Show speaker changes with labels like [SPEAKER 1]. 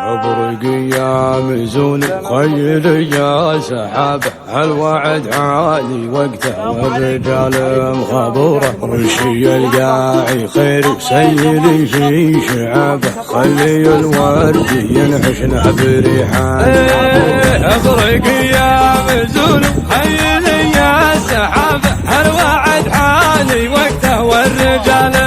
[SPEAKER 1] ابرق يا مزون خيل يا سحابه، هالوعد عالي وقته والرجال مخابوره، وشي القاعي خير وسيلي في شعابه، خلي الورد ينحشنا بريحان.
[SPEAKER 2] ابرق يا مزون خيل يا سحابه، هالوعد عالي وقته والرجال